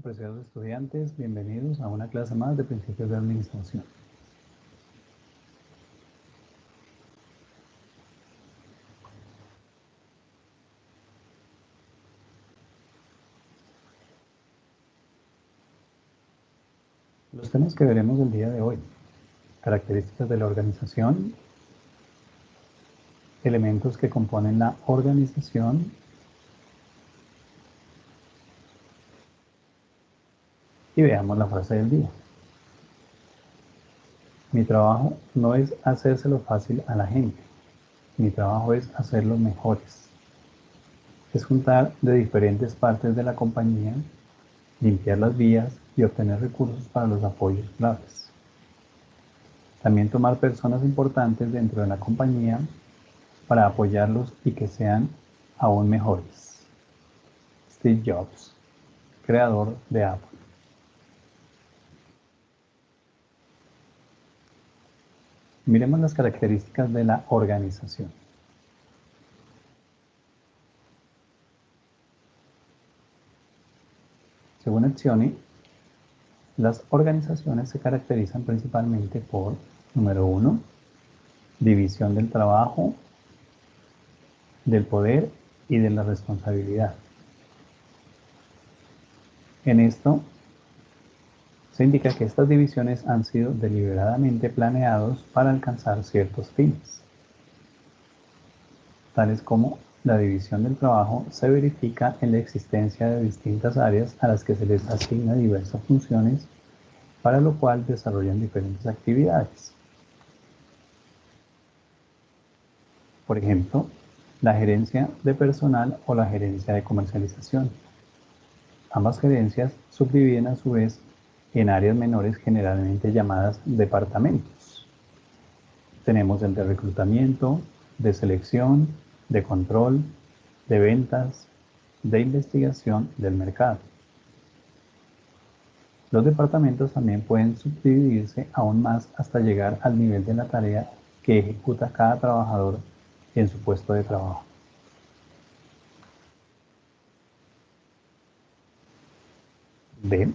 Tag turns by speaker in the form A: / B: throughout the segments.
A: Apreciados estudiantes, bienvenidos a una clase más de Principios de Administración. Los temas que veremos el día de hoy: características de la organización, elementos que componen la organización, y veamos la frase del día. Mi trabajo no es hacérselo fácil a la gente, mi trabajo es hacerlos mejores. Es juntar de diferentes partes de la compañía, limpiar las vías y obtener recursos para los apoyos claves. También tomar personas importantes dentro de la compañía para apoyarlos y que sean aún mejores. Steve Jobs, creador de Apple. Miremos las características de la organización. Según Etzioni, las organizaciones se caracterizan principalmente por, número 1, división del trabajo, del poder y de la responsabilidad. En esto se indica que estas divisiones han sido deliberadamente planeados para alcanzar ciertos fines, tales como la división del trabajo se verifica en la existencia de distintas áreas a las que se les asigna diversas funciones, para lo cual desarrollan diferentes actividades. Por ejemplo, la gerencia de personal o la gerencia de comercialización. Ambas gerencias subdividen a su vez en áreas menores generalmente llamadas departamentos. Tenemos el de reclutamiento, de selección, de control, de ventas, de investigación del mercado. Los departamentos también pueden subdividirse aún más hasta llegar al nivel de la tarea que ejecuta cada trabajador en su puesto de trabajo. B.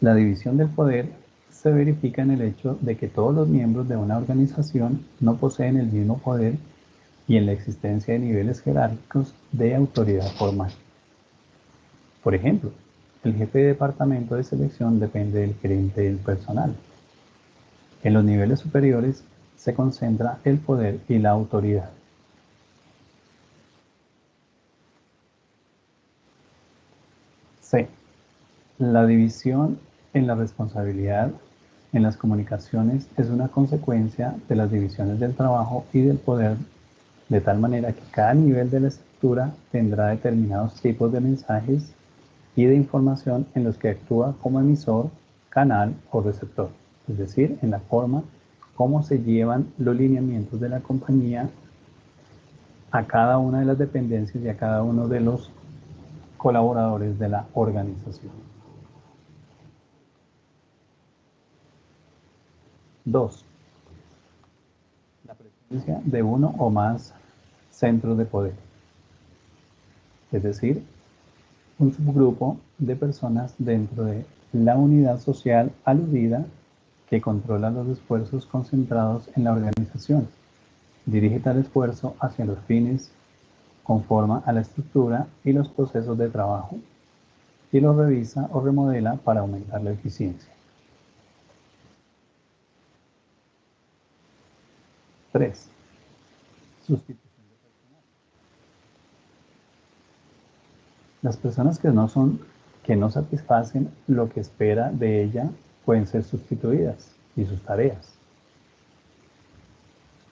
A: La división del poder se verifica en el hecho de que todos los miembros de una organización no poseen el mismo poder y en la existencia de niveles jerárquicos de autoridad formal. Por ejemplo, el jefe de departamento de selección depende del gerente del personal. En los niveles superiores se concentra el poder y la autoridad. C. La división en la responsabilidad en las comunicaciones es una consecuencia de las divisiones del trabajo y del poder, de tal manera que cada nivel de la estructura tendrá determinados tipos de mensajes y de información en los que actúa como emisor, canal o receptor, es decir, en la forma como se llevan los lineamientos de la compañía a cada una de las dependencias y a cada uno de los colaboradores de la organización. 2. La presencia de uno o más centros de poder, es decir, un subgrupo de personas dentro de la unidad social aludida que controla los esfuerzos concentrados en la organización, dirige tal esfuerzo hacia los fines, conforma a la estructura y los procesos de trabajo, y los revisa o remodela para aumentar la eficiencia. 3. Sustitución de personal. Las personas que no satisfacen lo que espera de ella pueden ser sustituidas y sus tareas.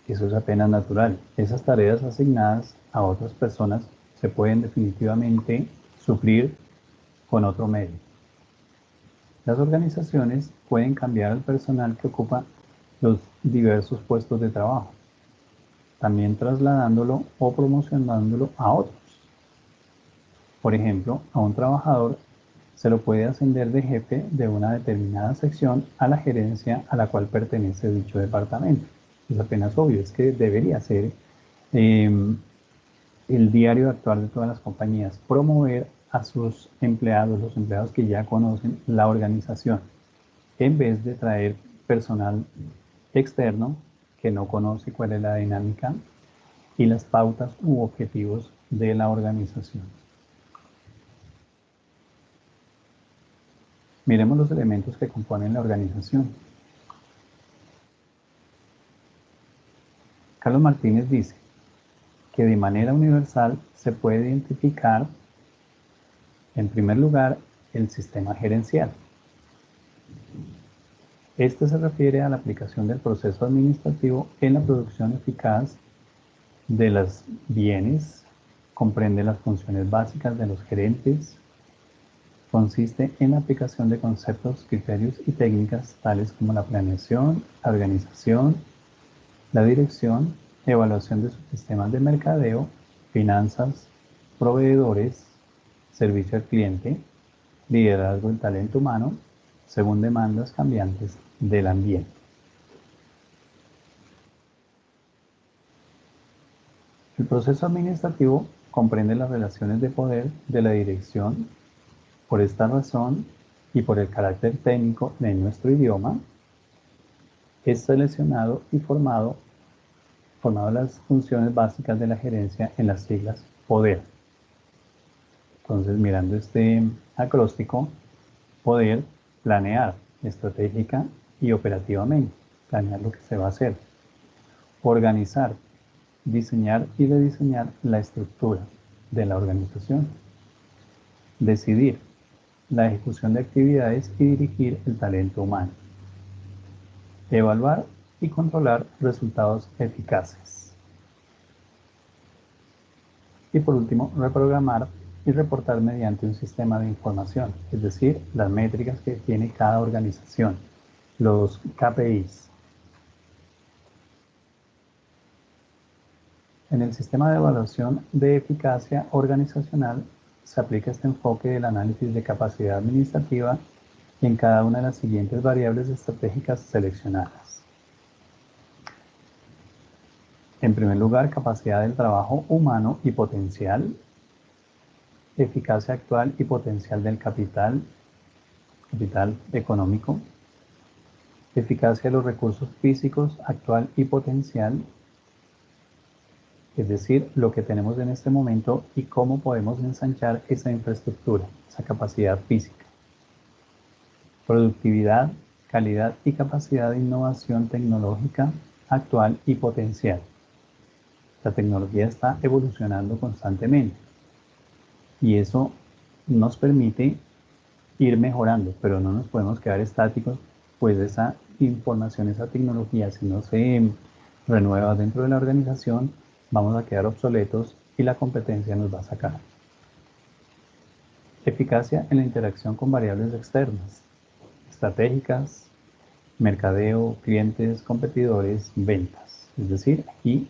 A: Eso es apenas natural. Esas tareas asignadas a otras personas se pueden definitivamente suplir con otro medio. Las organizaciones pueden cambiar al personal que ocupa los diversos puestos de trabajo, también trasladándolo o promocionándolo a otros. Por ejemplo, a un trabajador se lo puede ascender de jefe de una determinada sección a la gerencia a la cual pertenece dicho departamento. Es apenas obvio, es que debería ser el diario actual de todas las compañías, promover a sus empleados, los empleados que ya conocen la organización, en vez de traer personal externo que no conoce cuál es la dinámica y las pautas u objetivos de la organización. Miremos los elementos que componen la organización. Carlos Martínez dice que de manera universal se puede identificar, en primer lugar, el sistema gerencial. Este se refiere a la aplicación del proceso administrativo en la producción eficaz de los bienes, comprende las funciones básicas de los gerentes, consiste en la aplicación de conceptos, criterios y técnicas tales como la planeación, la organización, la dirección, evaluación de sus sistemas de mercadeo, finanzas, proveedores, servicio al cliente, liderazgo del talento humano, según demandas cambiantes del ambiente. El proceso administrativo comprende las relaciones de poder de la dirección. Por esta razón y por el carácter técnico de nuestro idioma, es seleccionado y formado las funciones básicas de la gerencia en las siglas poder. Entonces, mirando este acróstico, poder, planear estratégica y operativamente, planear lo que se va a hacer. Organizar, diseñar y rediseñar la estructura de la organización. Decidir, la ejecución de actividades y dirigir el talento humano. Evaluar y controlar resultados eficaces. Y por último, reprogramar y reportar mediante un sistema de información, es decir, las métricas que tiene cada organización, los KPIs. En el sistema de evaluación de eficacia organizacional se aplica este enfoque del análisis de capacidad administrativa en cada una de las siguientes variables estratégicas seleccionadas. En primer lugar, capacidad del trabajo humano y potencial, eficacia actual y potencial del capital económico, eficacia de los recursos físicos actual y potencial, es decir, lo que tenemos en este momento y cómo podemos ensanchar esa infraestructura, esa capacidad física. Productividad, calidad y capacidad de innovación tecnológica actual y potencial. La tecnología está evolucionando constantemente y eso nos permite ir mejorando, pero no nos podemos quedar estáticos, pues esa información, esa tecnología, si no se renueva dentro de la organización, vamos a quedar obsoletos y la competencia nos va a sacar. Eficacia en la interacción con variables externas, estratégicas, mercadeo, clientes, competidores, ventas. Es decir, aquí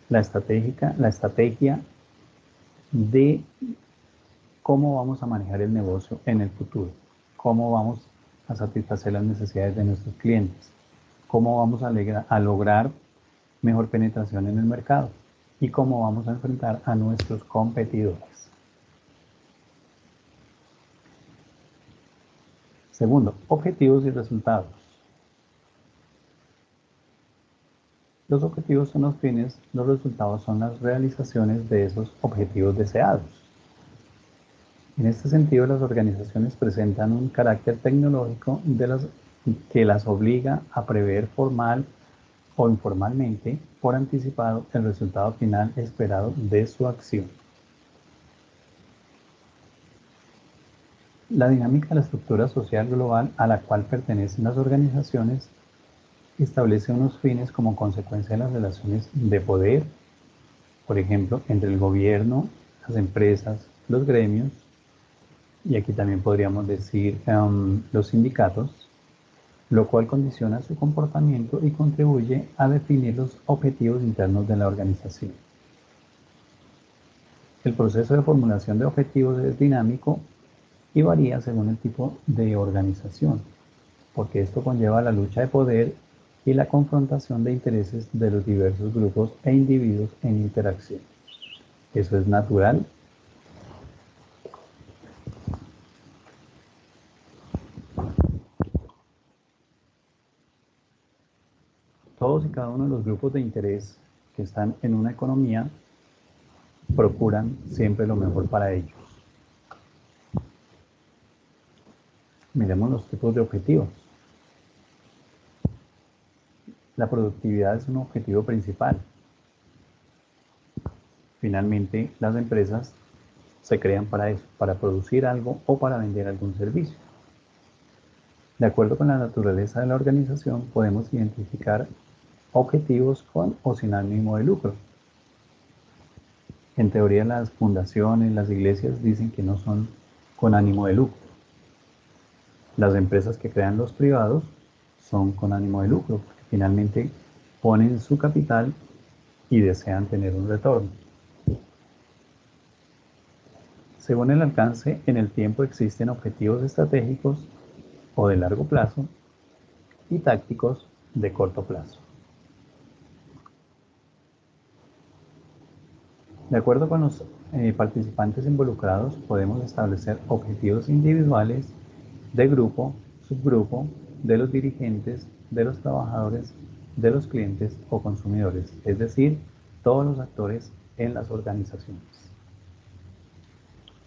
A: la estrategia de cómo vamos a manejar el negocio en el futuro, cómo vamos a satisfacer las necesidades de nuestros clientes, cómo vamos a lograr mejor penetración en el mercado y cómo vamos a enfrentar a nuestros competidores. Segundo, objetivos y resultados. Los objetivos son los fines, los resultados son las realizaciones de esos objetivos deseados. En este sentido, las organizaciones presentan un carácter tecnológico que las obliga a prever formal o informalmente, por anticipado, el resultado final esperado de su acción. La dinámica de la estructura social global a la cual pertenecen las organizaciones establece unos fines como consecuencia de las relaciones de poder, por ejemplo, entre el gobierno, las empresas, los gremios, y aquí también podríamos decir los sindicatos, lo cual condiciona su comportamiento y contribuye a definir los objetivos internos de la organización. El proceso de formulación de objetivos es dinámico y varía según el tipo de organización, porque esto conlleva la lucha de poder y la confrontación de intereses de los diversos grupos e individuos en interacción. Eso es natural Todos y cada uno de los grupos de interés que están en una economía procuran siempre lo mejor para ellos. Miremos los tipos de objetivos. La productividad es un objetivo principal. Finalmente, las empresas se crean para eso, para producir algo o para vender algún servicio. De acuerdo con la naturaleza de la organización, podemos identificar objetivos con o sin ánimo de lucro. En teoría, las fundaciones, las iglesias dicen que no son con ánimo de lucro. Las empresas que crean los privados son con ánimo de lucro, porque finalmente ponen su capital y desean tener un retorno. Según el alcance en el tiempo existen objetivos estratégicos o de largo plazo y tácticos de corto plazo. De acuerdo con los participantes involucrados, podemos establecer objetivos individuales, de grupo, subgrupo, de los dirigentes, de los trabajadores, de los clientes o consumidores, es decir, todos los actores en las organizaciones.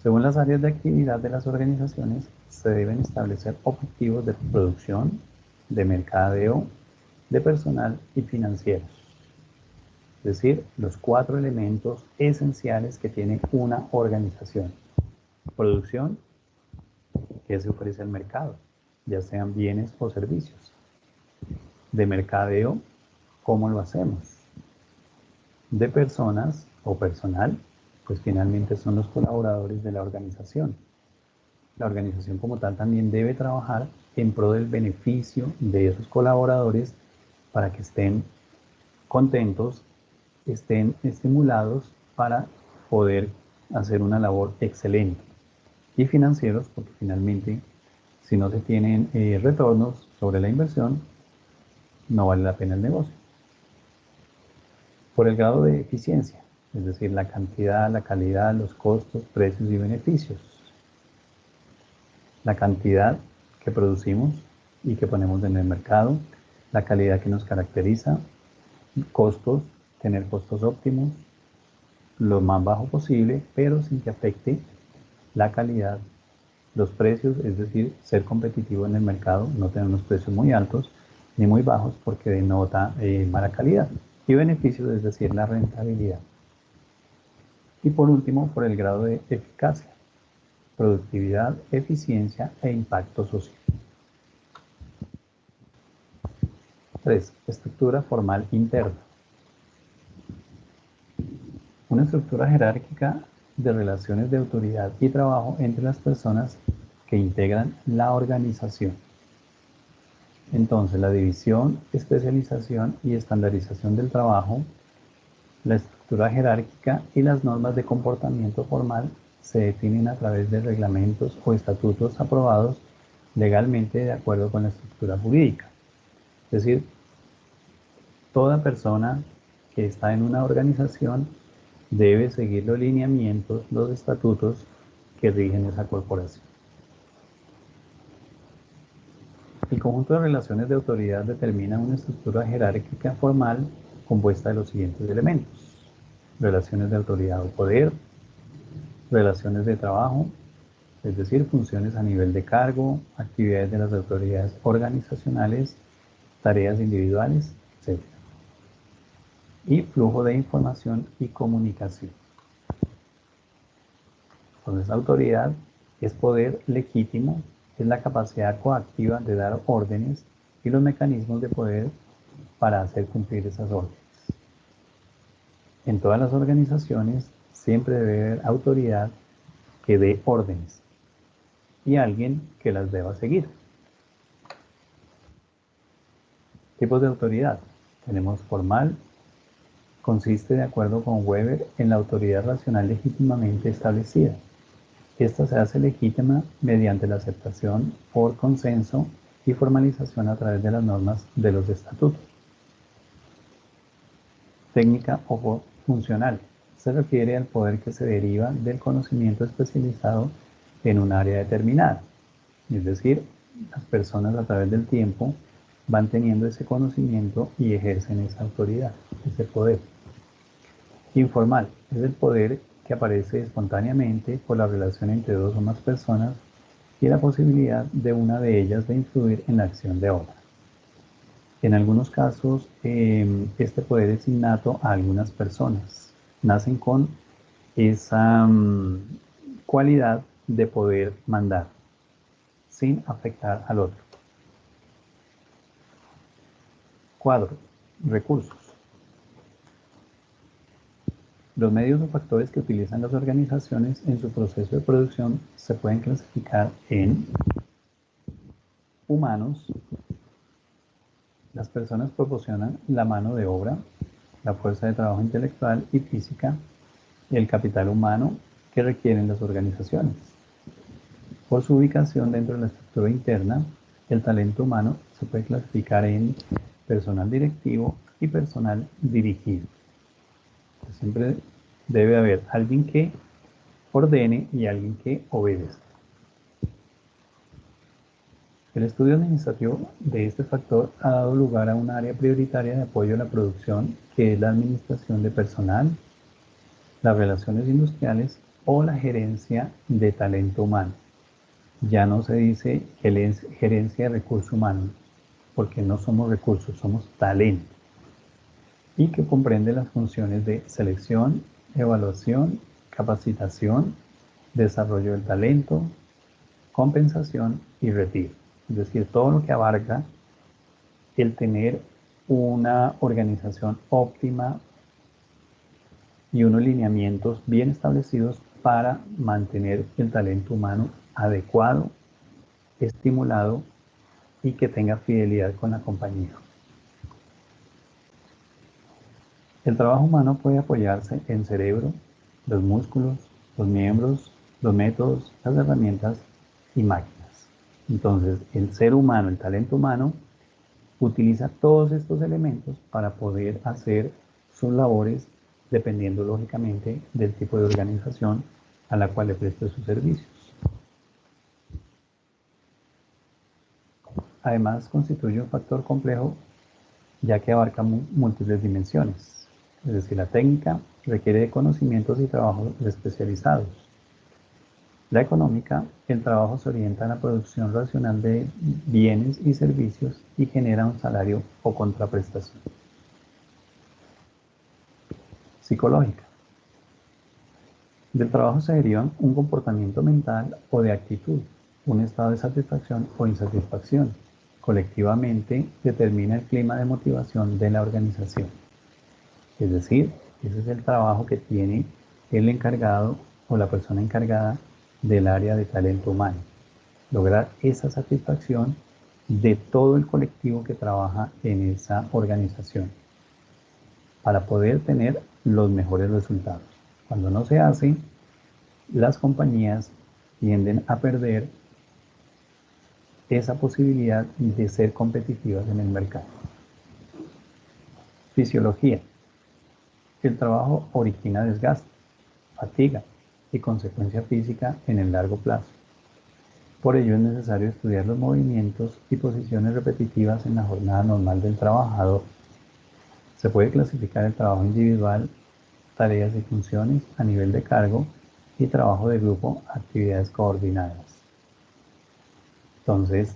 A: Según las áreas de actividad de las organizaciones, se deben establecer objetivos de producción, de mercadeo, de personal y financieros. Es decir, los 4 elementos esenciales que tiene una organización. Producción, que se ofrece al mercado, ya sean bienes o servicios. De mercadeo, ¿cómo lo hacemos? De personas o personal, pues finalmente son los colaboradores de la organización. La organización como tal también debe trabajar en pro del beneficio de esos colaboradores para que estén contentos, estén estimulados para poder hacer una labor excelente. Y financieros, porque finalmente si no se tienen retornos sobre la inversión, no vale la pena el negocio. Por el grado de eficiencia, es decir, la cantidad, la calidad, los costos, precios y beneficios. La cantidad que producimos y que ponemos en el mercado, la calidad que nos caracteriza, costos, tener costos óptimos, lo más bajo posible, pero sin que afecte la calidad, los precios, es decir, ser competitivo en el mercado, no tener unos precios muy altos ni muy bajos porque denota mala calidad. Y beneficios, es decir, la rentabilidad. Y por último, por el grado de eficacia, productividad, eficiencia e impacto social. 3. Estructura formal interna. Una estructura jerárquica de relaciones de autoridad y trabajo entre las personas que integran la organización. Entonces, la división, especialización y estandarización del trabajo, la estructura jerárquica y las normas de comportamiento formal se definen a través de reglamentos o estatutos aprobados legalmente de acuerdo con la estructura jurídica. Es decir, toda persona que está en una organización debe seguir los lineamientos, los estatutos que rigen esa corporación. El conjunto de relaciones de autoridad determina una estructura jerárquica formal compuesta de los siguientes elementos: relaciones de autoridad o poder, relaciones de trabajo, es decir, funciones a nivel de cargo, actividades de las autoridades organizacionales, tareas individuales, etc. Y flujo de información y comunicación. Entonces, autoridad es poder legítimo, es la capacidad coactiva de dar órdenes y los mecanismos de poder para hacer cumplir esas órdenes. En todas las organizaciones siempre debe haber autoridad que dé órdenes y alguien que las deba seguir. Tipos de autoridad. Tenemos formal, consiste, de acuerdo con Weber, en la autoridad racional legítimamente establecida. Esta se hace legítima mediante la aceptación por consenso y formalización a través de las normas de los estatutos. Técnica o funcional. Se refiere al poder que se deriva del conocimiento especializado en un área determinada. Es decir, las personas a través del tiempo van teniendo ese conocimiento y ejercen esa autoridad, ese poder. Informal es el poder que aparece espontáneamente por la relación entre dos o más personas y la posibilidad de una de ellas de influir en la acción de otra. En algunos casos, este poder es innato a algunas personas. Nacen con esa cualidad de poder mandar sin afectar al otro. Cuadro, recursos. Los medios o factores que utilizan las organizaciones en su proceso de producción se pueden clasificar en humanos. Las personas proporcionan la mano de obra, la fuerza de trabajo intelectual y física y el capital humano que requieren las organizaciones. Por su ubicación dentro de la estructura interna, el talento humano se puede clasificar en personal directivo y personal dirigido. Siempre debe haber alguien que ordene y alguien que obedezca. El estudio administrativo de este factor ha dado lugar a un área prioritaria de apoyo a la producción, que es la administración de personal, las relaciones industriales o la gerencia de talento humano. Ya no se dice gerencia de recursos humanos, porque no somos recursos, somos talento, y que comprende las funciones de selección, evaluación, capacitación, desarrollo del talento, compensación y retiro. Es decir, todo lo que abarca el tener una organización óptima y unos lineamientos bien establecidos para mantener el talento humano adecuado, estimulado y que tenga fidelidad con la compañía. El trabajo humano puede apoyarse en cerebro, los músculos, los miembros, los métodos, las herramientas y máquinas. Entonces, el ser humano, el talento humano, utiliza todos estos elementos para poder hacer sus labores dependiendo lógicamente del tipo de organización a la cual le preste sus servicios. Además, constituye un factor complejo ya que abarca múltiples dimensiones. Es decir, la técnica requiere de conocimientos y trabajos especializados. La económica, el trabajo se orienta en la producción racional de bienes y servicios y genera un salario o contraprestación. Psicológica. Del trabajo se derivan un comportamiento mental o de actitud, un estado de satisfacción o insatisfacción. Colectivamente determina el clima de motivación de la organización. Es decir, ese es el trabajo que tiene el encargado o la persona encargada del área de talento humano. Lograr esa satisfacción de todo el colectivo que trabaja en esa organización para poder tener los mejores resultados. Cuando no se hace, las compañías tienden a perder esa posibilidad de ser competitivas en el mercado. Fisiología. El trabajo origina desgaste, fatiga y consecuencia física en el largo plazo. Por ello es necesario estudiar los movimientos y posiciones repetitivas en la jornada normal del trabajador. Se puede clasificar el trabajo individual, tareas y funciones a nivel de cargo y trabajo de grupo, actividades coordinadas. Entonces,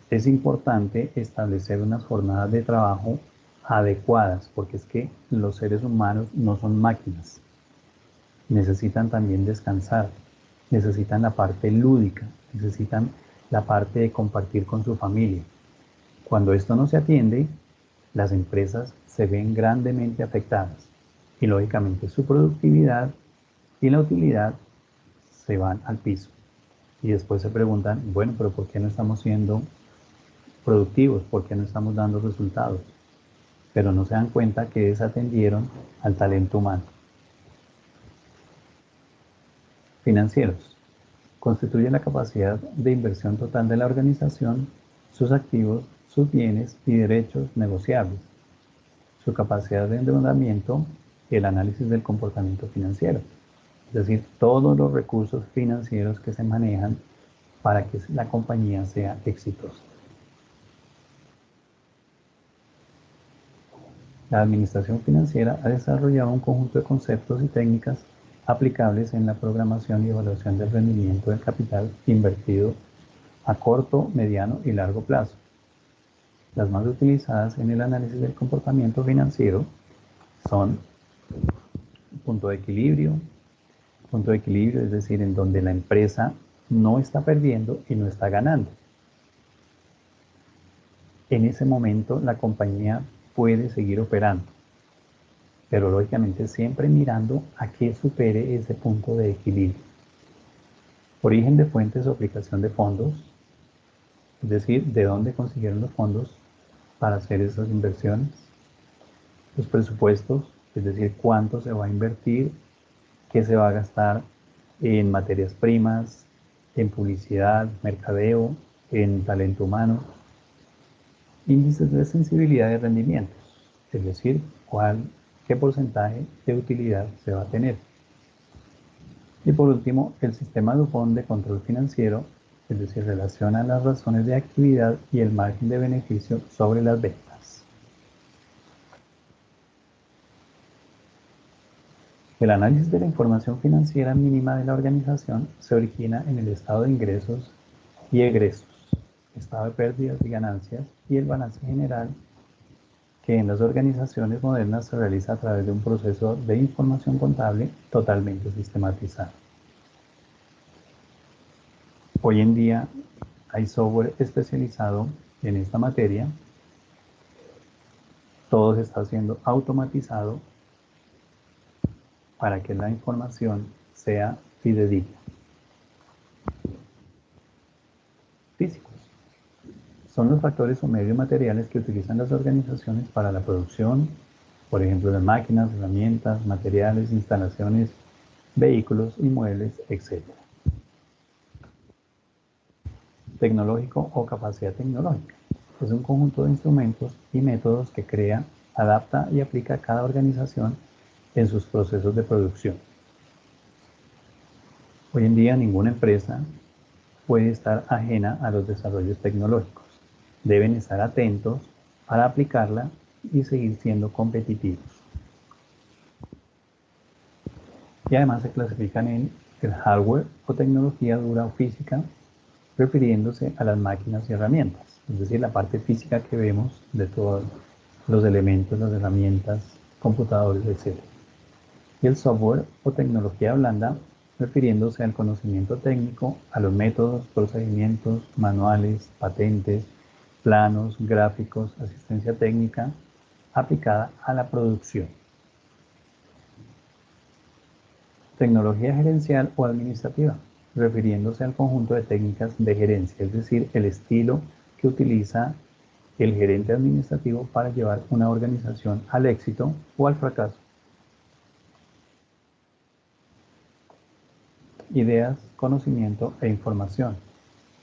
A: es importante establecer unas jornadas de trabajo adecuadas, porque es que los seres humanos no son máquinas. Necesitan también descansar, necesitan la parte lúdica, necesitan la parte de compartir con su familia. Cuando esto no se atiende, las empresas se ven grandemente afectadas y lógicamente su productividad y la utilidad se van al piso. Y después se preguntan, bueno, pero ¿por qué no estamos siendo productivos? ¿Por qué no estamos dando resultados? Pero no se dan cuenta que desatendieron al talento humano. Financieros. Constituye la capacidad de inversión total de la organización, sus activos, sus bienes y derechos negociables, su capacidad de endeudamiento y el análisis del comportamiento financiero. Es decir, todos los recursos financieros que se manejan para que la compañía sea exitosa. La administración financiera ha desarrollado un conjunto de conceptos y técnicas aplicables en la programación y evaluación del rendimiento del capital invertido a corto, mediano y largo plazo. Las más utilizadas en el análisis del comportamiento financiero son punto de equilibrio, es decir, en donde la empresa no está perdiendo y no está ganando. En ese momento la compañía puede seguir operando, pero lógicamente siempre mirando a que supere ese punto de equilibrio. Origen de fuentes o aplicación de fondos, es decir, de dónde consiguieron los fondos para hacer esas inversiones. Los presupuestos, es decir, cuánto se va a invertir, qué se va a gastar en materias primas, en publicidad, mercadeo, en talento humano. Índices de sensibilidad de rendimientos, es decir, qué porcentaje de utilidad se va a tener. Y por último, el sistema Dupont de control financiero, es decir, relaciona las razones de actividad y el margen de beneficio sobre las ventas. El análisis de la información financiera mínima de la organización se origina en el estado de ingresos y egresos, estado de pérdidas y ganancias y el balance general, que en las organizaciones modernas se realiza a través de un proceso de información contable totalmente sistematizado. Hoy en día hay software especializado en esta materia, todo se está siendo automatizado para que la información sea fidedigna. Físicos. Son los factores o medios materiales que utilizan las organizaciones para la producción, por ejemplo, de máquinas, herramientas, materiales, instalaciones, vehículos, inmuebles, etc. Tecnológico o capacidad tecnológica. Es un conjunto de instrumentos y métodos que crea, adapta y aplica cada organización en sus procesos de producción. Hoy en día ninguna empresa puede estar ajena a los desarrollos tecnológicos. Deben estar atentos para aplicarla y seguir siendo competitivos. Y además se clasifican en el hardware o tecnología dura o física, refiriéndose a las máquinas y herramientas, es decir, la parte física que vemos de todos los elementos, las herramientas, computadores, etc. Y el software o tecnología blanda, refiriéndose al conocimiento técnico, a los métodos, procedimientos, manuales, patentes, planos, gráficos, asistencia técnica aplicada a la producción. Tecnología gerencial o administrativa, refiriéndose al conjunto de técnicas de gerencia, es decir, el estilo que utiliza el gerente administrativo para llevar una organización al éxito o al fracaso. Ideas, conocimiento e información.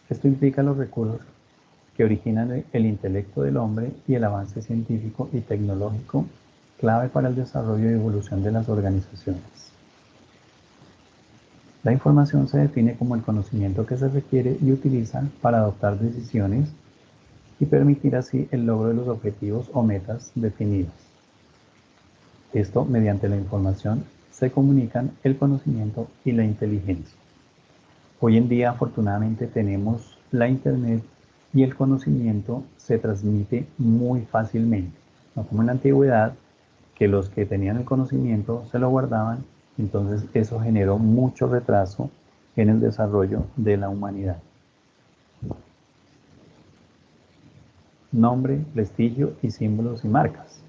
A: Esto implica los recursos que originan el intelecto del hombre y el avance científico y tecnológico, clave para el desarrollo y evolución de las organizaciones. La información se define como el conocimiento que se requiere y utiliza para adoptar decisiones y permitir así el logro de los objetivos o metas definidos. Esto, mediante la información, se comunican el conocimiento y la inteligencia. Hoy en día, afortunadamente, tenemos la Internet y el conocimiento se transmite muy fácilmente. No como en la antigüedad, que los que tenían el conocimiento se lo guardaban, entonces eso generó mucho retraso en el desarrollo de la humanidad. Nombre, prestigio y símbolos y marcas.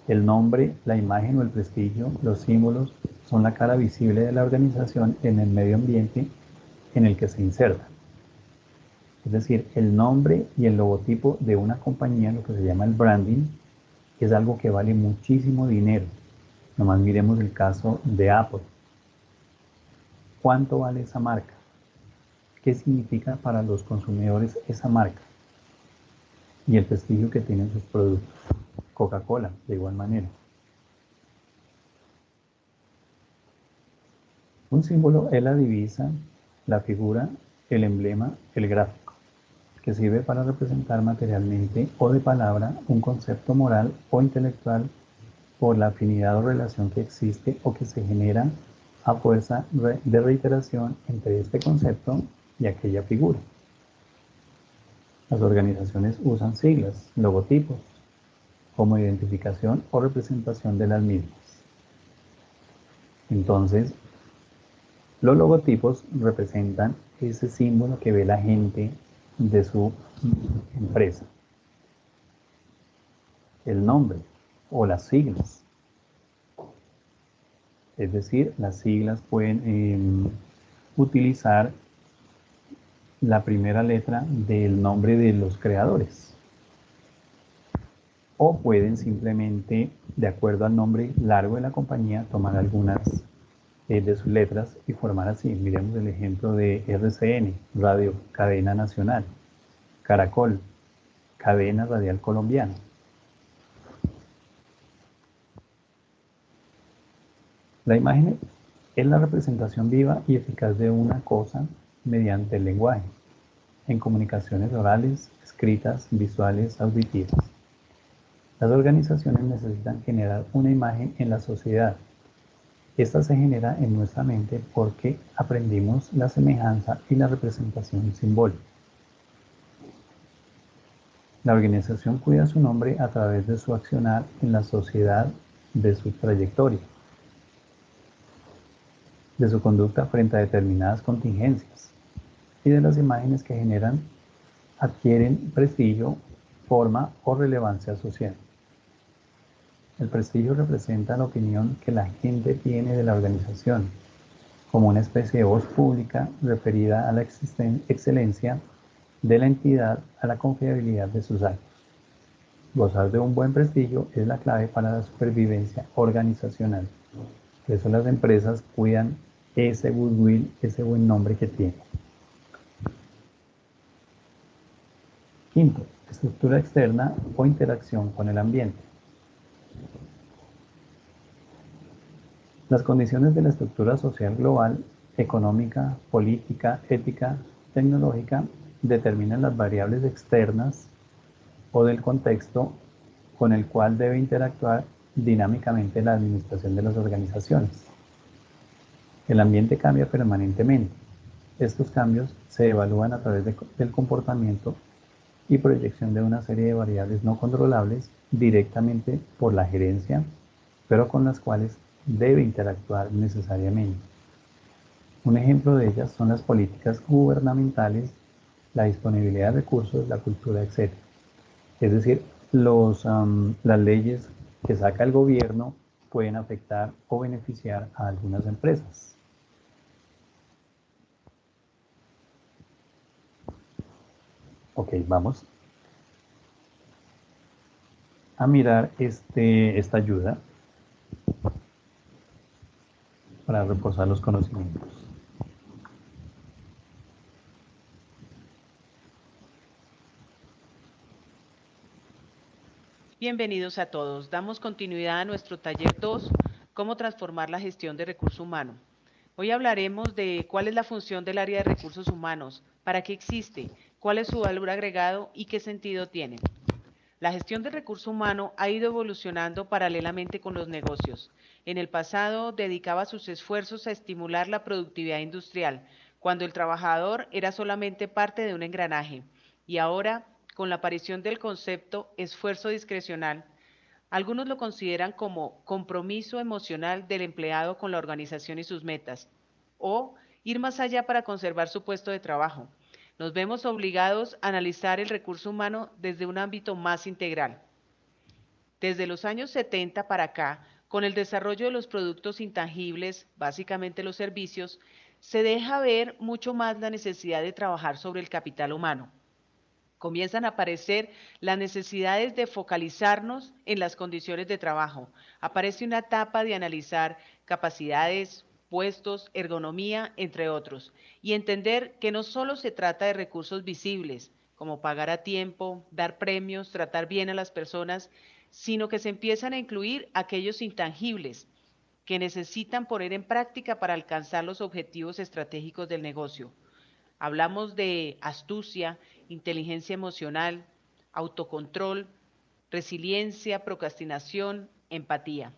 A: El nombre, la imagen o el prestigio, los símbolos, son la cara visible de la organización en el medio ambiente en el que se inserta. Es decir, el nombre y el logotipo de una compañía, lo que se llama el branding, es algo que vale muchísimo dinero. Nomás miremos el caso de Apple. ¿Cuánto vale esa marca? ¿Qué significa para los consumidores esa marca? Y el prestigio que tienen sus productos. Coca-Cola, de igual manera. Un símbolo es la divisa, la figura, el emblema, el gráfico. que sirve para representar materialmente o de palabra un concepto moral o intelectual por la afinidad o relación que existe o que se genera a fuerza de reiteración entre este concepto y aquella figura. Las organizaciones usan siglas, logotipos, como identificación o representación de las mismas. Entonces, los logotipos representan ese símbolo que ve la gente de su empresa. El nombre o las siglas. Es decir, las siglas pueden utilizar la primera letra del nombre de los creadores. O pueden simplemente, de acuerdo al nombre largo de la compañía, tomar algunas de sus letras y formar así. Miremos el ejemplo de RCN, Radio Cadena Nacional, Caracol, Cadena Radial Colombiana. La imagen es la representación viva y eficaz de una cosa mediante el lenguaje, en comunicaciones orales, escritas, visuales, auditivas. Las organizaciones necesitan generar una imagen en la sociedad. Esta se genera en nuestra mente porque aprendimos la semejanza y la representación simbólica. La organización cuida su nombre a través de su accionar en la sociedad, de su trayectoria, de su conducta frente a determinadas contingencias y de las imágenes que generan, adquieren prestigio, forma o relevancia social. El prestigio representa la opinión que la gente tiene de la organización, como una especie de voz pública referida a la excelencia de la entidad, a la confiabilidad de sus actos. Gozar de un buen prestigio es la clave para la supervivencia organizacional. Por eso las empresas cuidan ese goodwill, ese buen nombre que tienen. Quinto, estructura externa o interacción con el ambiente. Las condiciones de la estructura social global, económica, política, ética, tecnológica, determinan las variables externas o del contexto con el cual debe interactuar dinámicamente la administración de las organizaciones. El ambiente cambia permanentemente. Estos cambios se evalúan a través del comportamiento y proyección de una serie de variables no controlables directamente por la gerencia, pero con las cuales debe interactuar necesariamente. Un ejemplo de ellas son las políticas gubernamentales, la disponibilidad de recursos, la cultura, etc. Es decir, las leyes que saca el gobierno pueden afectar o beneficiar a algunas empresas. Ok, vamos a mirar esta ayuda para reforzar los conocimientos.
B: Bienvenidos a todos. Damos continuidad a nuestro taller 2, cómo transformar la gestión de recurso humano. Hoy hablaremos de cuál es la función del área de recursos humanos, para qué existe, cuál es su valor agregado y qué sentido tiene. La gestión del recurso humano ha ido evolucionando paralelamente con los negocios. En el pasado dedicaba sus esfuerzos a estimular la productividad industrial, cuando el trabajador era solamente parte de un engranaje, y ahora, con la aparición del concepto esfuerzo discrecional, algunos lo consideran como compromiso emocional del empleado con la organización y sus metas, o ir más allá para conservar su puesto de trabajo. Nos vemos obligados a analizar el recurso humano desde un ámbito más integral. Desde los años 70 para acá, con el desarrollo de los productos intangibles, básicamente los servicios, se deja ver mucho más la necesidad de trabajar sobre el capital humano. Comienzan a aparecer las necesidades de focalizarnos en las condiciones de trabajo. Aparece una etapa de analizar capacidades, puestos, ergonomía, entre otros, y entender que no solo se trata de recursos visibles, como pagar a tiempo, dar premios, tratar bien a las personas, sino que se empiezan a incluir aquellos intangibles que necesitan poner en práctica para alcanzar los objetivos estratégicos del negocio. Hablamos de astucia, inteligencia emocional, autocontrol, resiliencia, procrastinación, empatía.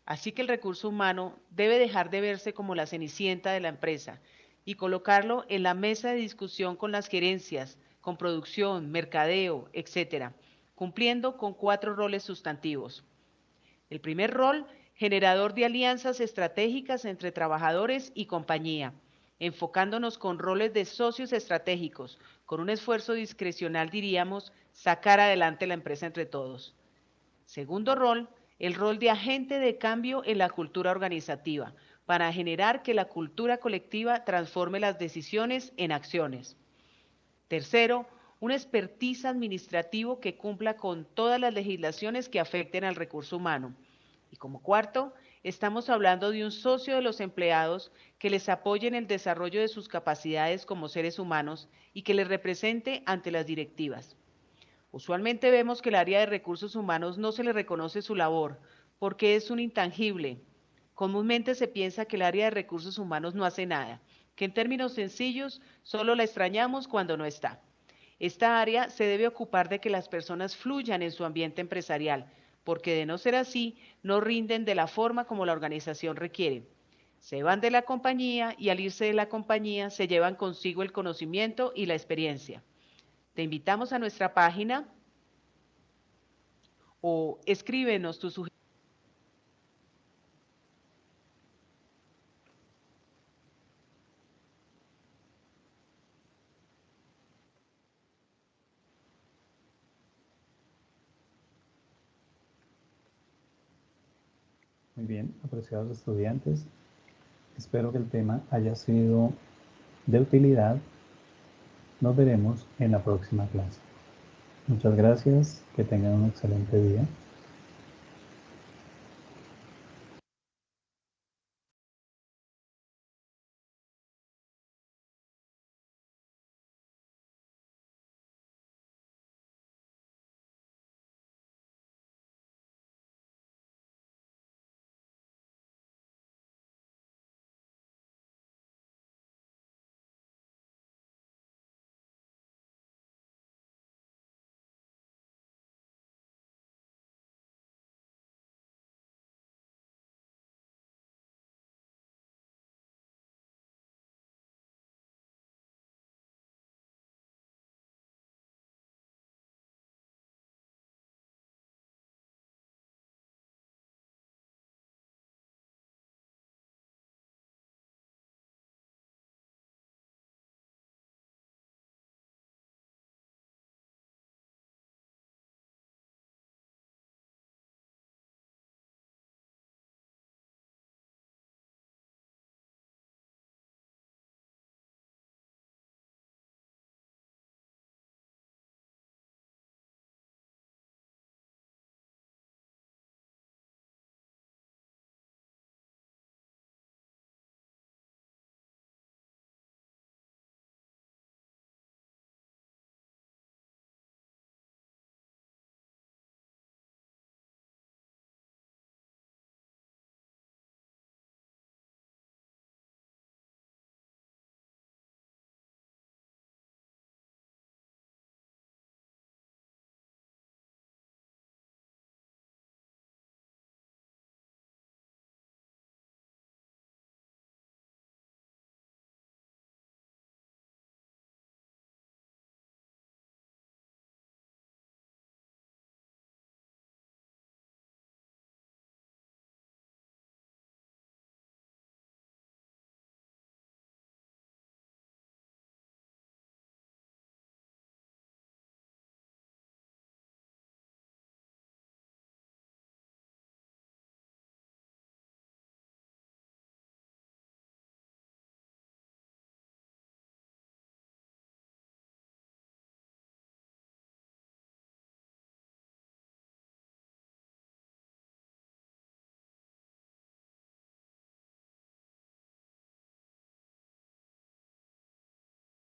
B: Así que el recurso humano debe dejar de verse como la cenicienta de la empresa y colocarlo en la mesa de discusión con las gerencias, con producción, mercadeo, etcétera, cumpliendo con 4 roles sustantivos. El primer rol, generador de alianzas estratégicas entre trabajadores y compañía, enfocándonos con roles de socios estratégicos, con un esfuerzo discrecional, diríamos, sacar adelante la empresa entre todos. Segundo rol, el rol de agente de cambio en la cultura organizativa, para generar que la cultura colectiva transforme las decisiones en acciones. Tercero, un expertise administrativo que cumpla con todas las legislaciones que afecten al recurso humano. Y como cuarto, estamos hablando de un socio de los empleados que les apoye en el desarrollo de sus capacidades como seres humanos y que les represente ante las directivas. Usualmente vemos que el área de recursos humanos no se le reconoce su labor porque es un intangible. Comúnmente se piensa que el área de recursos humanos no hace nada, que en términos sencillos solo la extrañamos cuando no está. Esta área se debe ocupar de que las personas fluyan en su ambiente empresarial, porque de no ser así, no rinden de la forma como la organización requiere. Se van de la compañía y al irse de la compañía se llevan consigo el conocimiento y la experiencia. Te invitamos a nuestra página o escríbenos tus sugerencias.
A: Muy bien, apreciados estudiantes, espero que el tema haya sido de utilidad. Nos veremos en la próxima clase. Muchas gracias, que tengan un excelente día.